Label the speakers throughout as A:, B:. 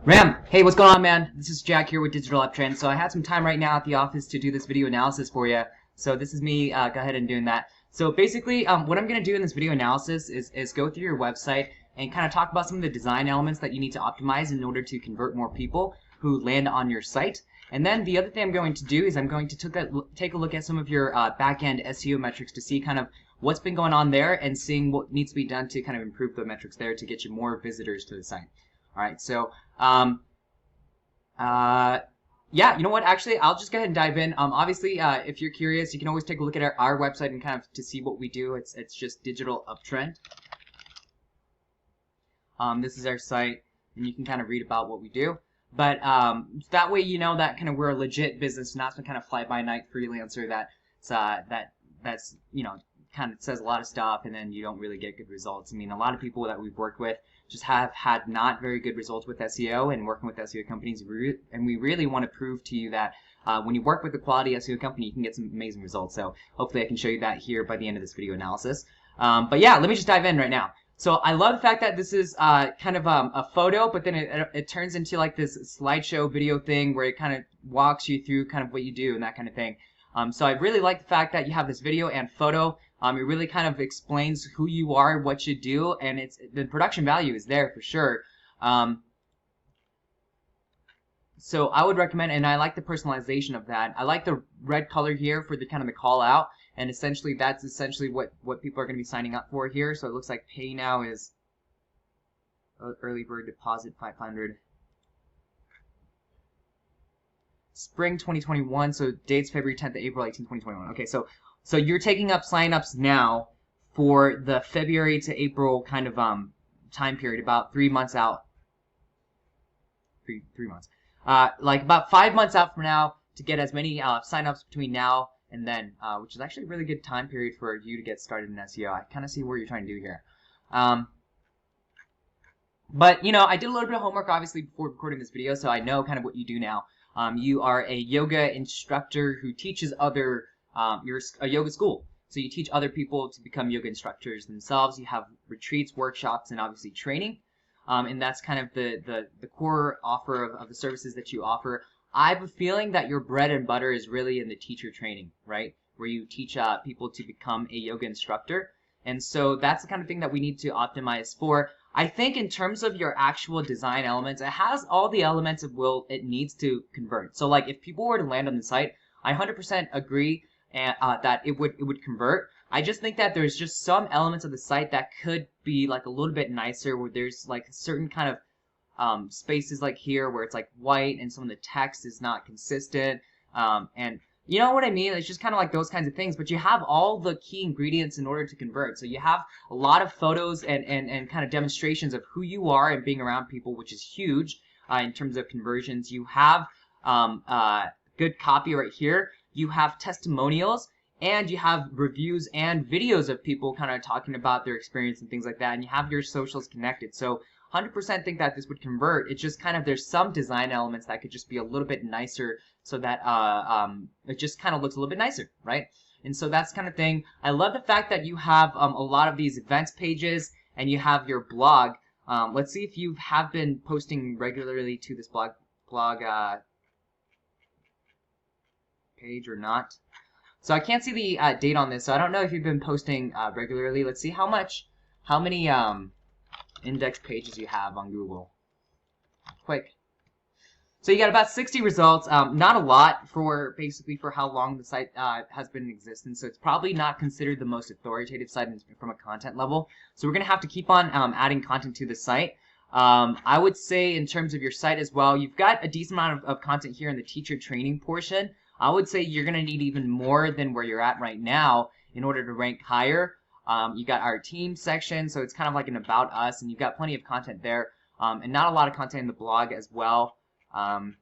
A: Ram, hey, what's going on, man? This is Jack here with Digital Uptrend. So I had some time right now at the office to do this video analysis for you. So this is me go ahead and doing that. So basically, what I'm going to do in this video analysis is go through your website and kind of talk about some of the design elements that you need to optimize in order to convert more people who land on your site. And then the other thing I'm going to do is I'm going to take a look at some of your back-end SEO metrics to see kind of what's been going on there and seeing what needs to be done to kind of improve the metrics there to get you more visitors to the site. All right, so yeah, you know what? Actually, I'll just go ahead and dive in. Obviously, if you're curious, you can always take a look at our website and kind of to see what we do. It's just Digital Uptrend. This is our site, and you can kind of read about what we do. But that way, you know that kind of we're a legit business, not some kind of fly-by-night freelancer that's you know kind of says a lot of stuff and then you don't really get good results. I mean, a lot of people that we've worked with just have had not very good results with SEO and working with SEO companies, and we really want to prove to you that when you work with a quality SEO company, you can get some amazing results. So hopefully I can show you that here by the end of this video analysis. But yeah, let me just dive in right now. So I love the fact that this is kind of a photo, but then it turns into like this slideshow video thing where it kind of walks you through kind of what you do and that kind of thing. So I really like the fact that you have this video and photo. It really kind of explains who you are, what you do, and the production value is there for sure. So I would recommend, and I like the personalization of that. I like the red color here for the kind of the call out, and essentially that's essentially what people are going to be signing up for here. So it looks like pay now is early bird deposit 500. Spring 2021, so dates February 10th to April 18th, 2021. Okay, so you're taking up signups now for the February to April kind of time period, about 3 months out. Three months. Like about 5 months out from now to get as many signups between now and then, which is actually a really good time period for you to get started in SEO. I kind of see what you're trying to do here. But, you know, I did a little bit of homework, obviously, before recording this video, so I know kind of what you do now. You are a yoga instructor who teaches other, you're a yoga school. So you teach other people to become yoga instructors themselves. You have retreats, workshops, and obviously training. And that's kind of the core offer of the services that you offer. I have a feeling that your bread and butter is really in the teacher training, right? Where you teach people to become a yoga instructor. And so that's the kind of thing that we need to optimize for. I think in terms of your actual design elements, it has all the elements of it needs to convert. So like if people were to land on the site, I 100% agree that it would convert. I just think that there's just some elements of the site that could be like a little bit nicer, where there's like certain kind of spaces like here where it's like white and some of the text is not consistent, and you know what I mean? It's just kind of like those kinds of things, but you have all the key ingredients in order to convert. So you have a lot of photos and kind of demonstrations of who you are and being around people, which is huge in terms of conversions. You have good copy right here. You have testimonials, and you have reviews and videos of people kind of talking about their experience and things like that, and you have your socials connected. So 100% think that this would convert. It's just kind of there's some design elements that could just be a little bit nicer so that it just kind of looks a little bit nicer, right? And so that's kind of thing. I love the fact that you have a lot of these events pages and you have your blog. Let's see if you have been posting regularly to this blog page or not. So I can't see the date on this, so I don't know if you've been posting regularly. Let's see how many index pages you have on Google. Quick. So you got about 60 results. Not a lot for basically for how long the site has been in existence. So it's probably not considered the most authoritative site from a content level. So we're going to have to keep on adding content to the site. I would say in terms of your site as well, you've got a decent amount of content here in the teacher training portion. I would say you're going to need even more than where you're at right now in order to rank higher. You got our team section, so it's kind of like an about us, and you've got plenty of content there, and not a lot of content in the blog as well. Yeah,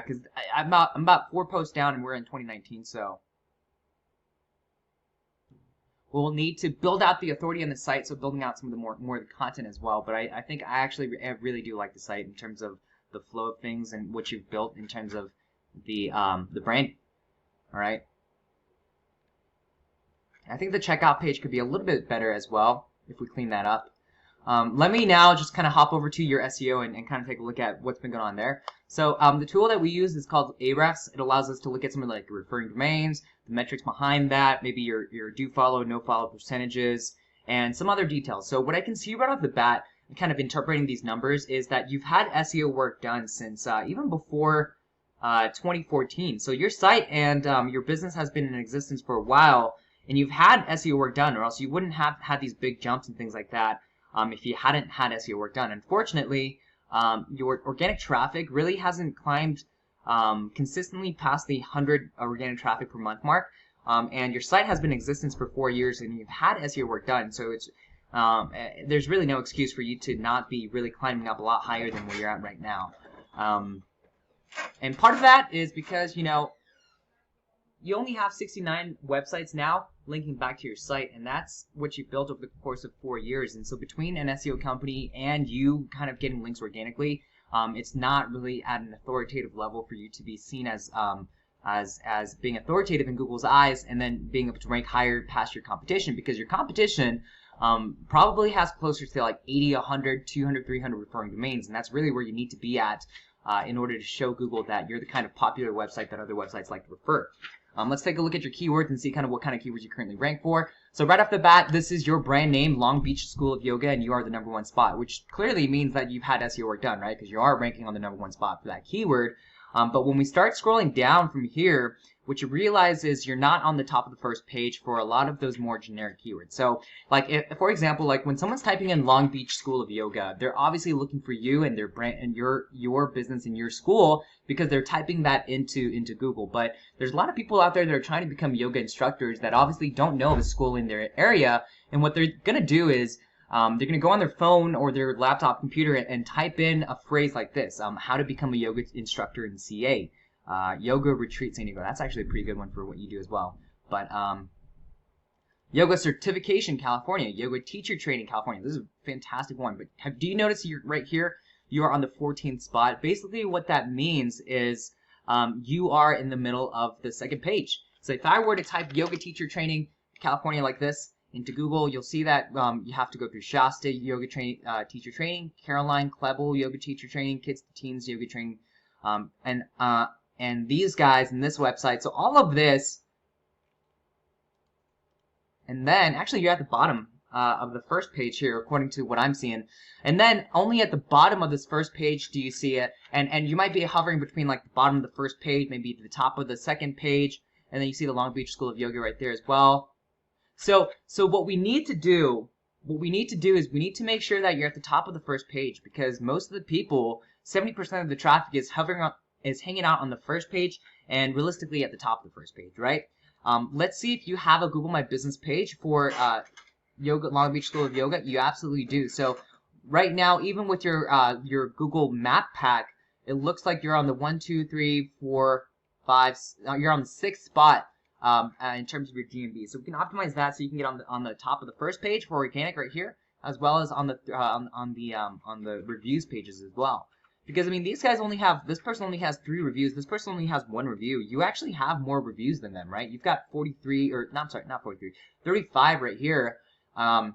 A: because I'm about 4 posts down, and we're in 2019, so we'll need to build out the authority on the site, so building out some of the more of the content as well. But I think I really do like the site in terms of the flow of things and what you've built in terms of the brand. All right. I think the checkout page could be a little bit better as well if we clean that up. Let me now just kind of hop over to your SEO and kind of take a look at what's been going on there. So the tool that we use is called Ahrefs. It allows us to look at something like referring domains, the metrics behind that, maybe your do follow, no follow percentages, and some other details. So what I can see right off the bat, kind of interpreting these numbers, is that you've had SEO work done since even before 2014. So your site and your business has been in existence for a while, and you've had SEO work done, or else you wouldn't have had these big jumps and things like that if you hadn't had SEO work done. Unfortunately, your organic traffic really hasn't climbed consistently past the 100 organic traffic per month mark, and your site has been in existence for 4 years, and you've had SEO work done. So it's there's really no excuse for you to not be really climbing up a lot higher than where you're at right now. And part of that is because, you know, you only have 69 websites now linking back to your site, and that's what you built over the course of 4 years. And so between an SEO company and you kind of getting links organically, it's not really at an authoritative level for you to be seen as being authoritative in Google's eyes, and then being able to rank higher past your competition, because your competition probably has closer to like 80, 100, 200, 300 referring domains, and that's really where you need to be at in order to show Google that you're the kind of popular website that other websites like to refer. Let's take a look at your keywords and see kind of what kind of keywords you currently rank for. So right off the bat, this is your brand name, Longbeach School of Yoga, and you are the #1 spot, which clearly means that you've had SEO work done, right? Because you are ranking on the #1 spot for that keyword. But when we start scrolling down from here, what you realize is you're not on the top of the first page for a lot of those more generic keywords. So, like, for example, like when someone's typing in Longbeach School of Yoga, they're obviously looking for you and their brand and your business and your school, because they're typing that into Google. But there's a lot of people out there that are trying to become yoga instructors that obviously don't know of a school in their area, and what they're gonna do is they're going to go on their phone or their laptop computer and type in a phrase like this: how to become a yoga instructor in CA, yoga retreat San Diego. That's actually a pretty good one for what you do as well. But yoga certification California, yoga teacher training California. This is a fantastic one. But do you notice you're right here? You are on the 14th spot. Basically, what that means is you are in the middle of the second page. So if I were to type yoga teacher training California like this into Google, you'll see that you have to go through Shasta yoga teacher training, Caroline Klebel yoga teacher training, kids to teens yoga training, and these guys in this website. So all of this, and then actually you're at the bottom of the first page here, according to what I'm seeing. And then only at the bottom of this first page do you see it, and you might be hovering between like the bottom of the first page, maybe the top of the second page, and then you see the Longbeach School of Yoga right there as well. So what we need to do is we need to make sure that you're at the top of the first page, because most of the people, 70% of the traffic is hanging out on the first page, and realistically at the top of the first page, right? Let's see if you have a Google My Business page for Yoga Longbeach School of Yoga. You absolutely do. So right now, even with your Google Map Pack, it looks like you're on the 1, 2, 3, 4, 5. You're on the 6th spot. In terms of your DMB. So we can optimize that so you can get on the top of the first page for organic right here, as well as on the reviews pages as well. Because I mean, these guys this person only has 3 reviews, this person only has 1 review. You actually have more reviews than them, right? You've got 43, or no, I'm sorry, not 43, 35 right here. So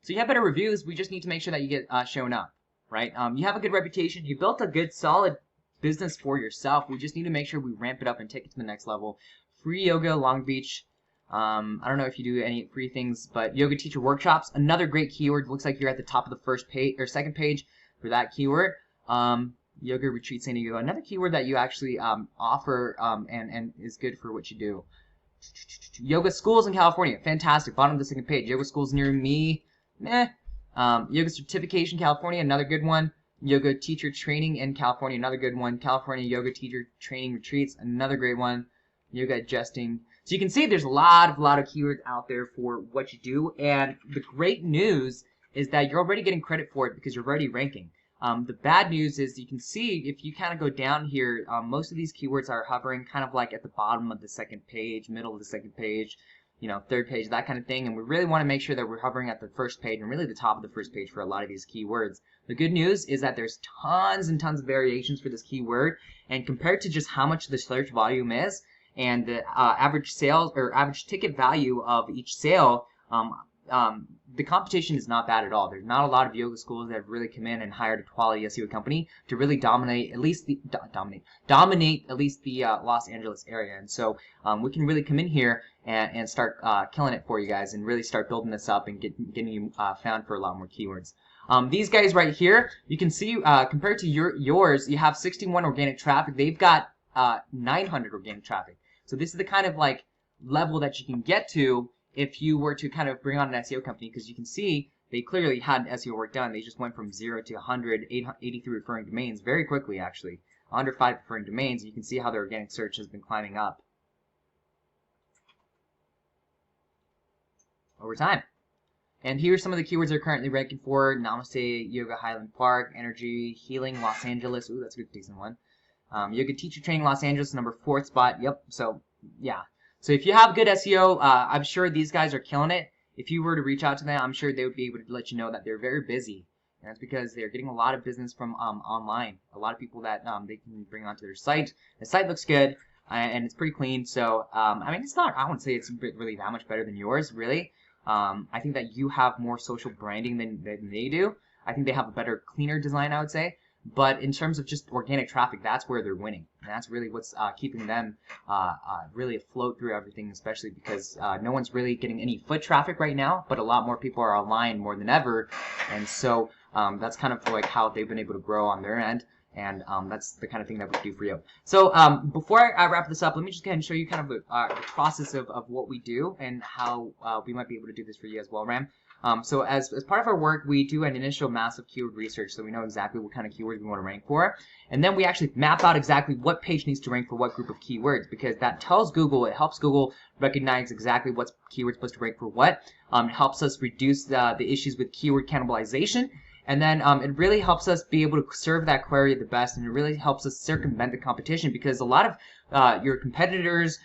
A: you have better reviews. We just need to make sure that you get shown up, right? You have a good reputation. You built a good, solid business for yourself. We just need to make sure we ramp it up and take it to the next level. Free yoga, Longbeach. I don't know if you do any free things, but yoga teacher workshops, another great keyword. Looks like you're at the top of the first page or second page for that keyword. Yoga retreat San Diego, another keyword that you actually offer and is good for what you do. Yoga schools in California, fantastic. Bottom of the second page. Yoga schools near me, yoga certification California, another good one. Yoga teacher training in California, another good one. California yoga teacher training retreats, another great one. Yoga adjusting. So you can see there's a lot of keywords out there for what you do, and the great news is that you're already getting credit for it because you're already ranking. The bad news is you can see if you kind of go down here, most of these keywords are hovering kind of like at the bottom of the second page, middle of the second page, third page, that kind of thing. And we really want to make sure that we're hovering at the first page and really the top of the first page for a lot of these keywords. The good news is that there's tons and tons of variations for this keyword, and compared to just how much the search volume is and the average sales or average ticket value of each sale, the competition is not bad at all. There's not a lot of yoga schools that have really come in and hired a quality SEO company to really dominate at least the Los Angeles area. And so we can really come in here and start killing it for you guys and really start building this up and getting you found for a lot more keywords. These guys right here, you can see compared to yours, you have 61 organic traffic. They've got 900 organic traffic. So this is the kind of like level that you can get to if you were to kind of bring on an SEO company, because you can see they clearly had SEO work done. They just went from 0 to 100, 83 referring domains very quickly, actually. Under 5 referring domains. You can see how their organic search has been climbing up over time. And here's some of the keywords they're currently ranking for: Namaste, Yoga, Highland Park, Energy, Healing, Los Angeles. Ooh, that's a good, decent one. Yoga Teacher Training, Los Angeles, number 4th spot. Yep. So, yeah. So if you have good SEO, I'm sure these guys are killing it. If you were to reach out to them, I'm sure they would be able to let you know that they're very busy. And that's because they're getting a lot of business from online. A lot of people that they can bring onto their site. The site looks good, and it's pretty clean. So, I mean, it's not, I wouldn't say it's really that much better than yours, really. I think that you have more social branding than they do. I think they have a better, cleaner design, I would say. But in terms of just organic traffic, that's where they're winning. And that's really what's keeping them really afloat through everything, especially because no one's really getting any foot traffic right now, but a lot more people are online more than ever. And so that's kind of like how they've been able to grow on their end. And that's the kind of thing that we do for you. So before I wrap this up, let me just go ahead and show you kind of the process of what we do and how we might be able to do this for you as well, Ram. So as part of our work, we do an initial massive keyword research, so we know exactly what kind of keywords we want to rank for. And then we actually map out exactly what page needs to rank for what group of keywords, because that tells Google, it helps Google recognize exactly what keyword's supposed to rank for what. It helps us reduce the issues with keyword cannibalization. And then it really helps us be able to serve that query the best, and it really helps us circumvent the competition, because a lot of your competitors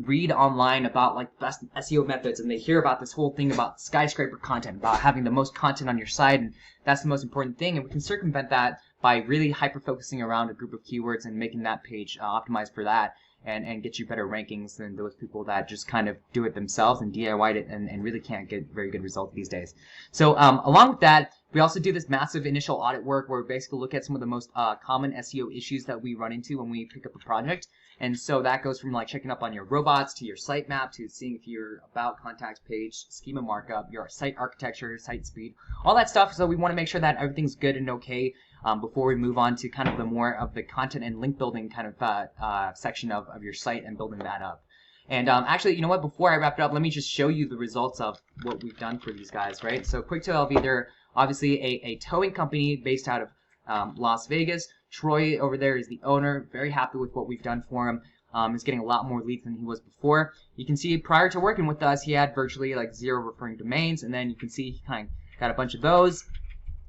A: read online about like best SEO methods, and they hear about this whole thing about skyscraper content, about having the most content on your site, and that's the most important thing. And we can circumvent that by really hyper-focusing around a group of keywords and making that page optimized for that, and get you better rankings than those people that just kind of do it themselves and DIY'd it and really can't get very good results these days. So along with that, we also do this massive initial audit work where we basically look at some of the most common SEO issues that we run into when we pick up a project. And so that goes from like checking up on your robots to your sitemap to seeing if your about contacts page, schema markup, your site architecture, site speed, all that stuff. So we want to make sure that everything's good and okay before we move on to kind of the more of the content and link building kind of section of your site and building that up. And actually, you know what, before I wrap it up, let me just show you the results of what we've done for these guys, right? So Quick Tow LV, they're obviously a towing company based out of Las Vegas. Troy over there is the owner, very happy with what we've done for him. He's getting a lot more leads than he was before. You can see prior to working with us, he had virtually like 0 referring domains, and then you can see he kind of got a bunch of those.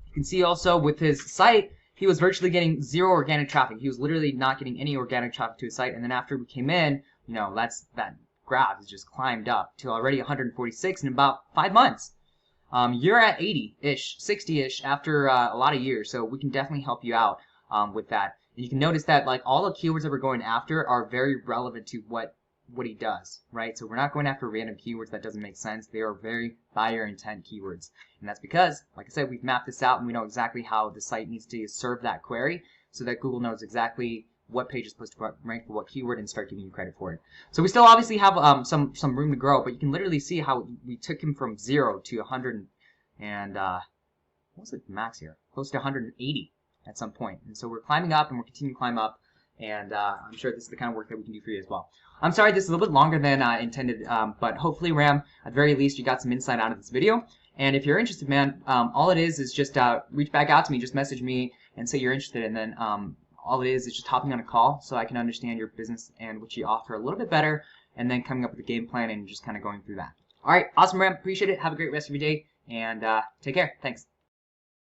A: You can see also with his site, he was virtually getting 0 organic traffic. He was literally not getting any organic traffic to his site, and then after we came in, you know, that graph has just climbed up to already 146 in about 5 months. You're at 80-ish, 60-ish after a lot of years, so we can definitely help you out with that. And you can notice that like all the keywords that we're going after are very relevant to what he does, right? So we're not going after random keywords that doesn't make sense. They are very buyer intent keywords. And that's because, like I said, we've mapped this out and we know exactly how the site needs to serve that query so that Google knows exactly what page is supposed to rank for what keyword and start giving you credit for it. So we still obviously have some room to grow, but you can literally see how we took him from 0 to 100 and what was the max here? Close to 180 at some point. And so we're climbing up and we're continuing to climb up, and I'm sure this is the kind of work that we can do for you as well. I'm sorry this is a little bit longer than intended, but hopefully, Ram, at the very least, you got some insight out of this video. And if you're interested, man, all it is just reach back out to me, just message me and say you're interested, and then all it is just hopping on a call so I can understand your business and what you offer a little bit better, and then coming up with a game plan and just kind of going through that. All right, awesome, Ram. Appreciate it. Have a great rest of your day, and take care. Thanks.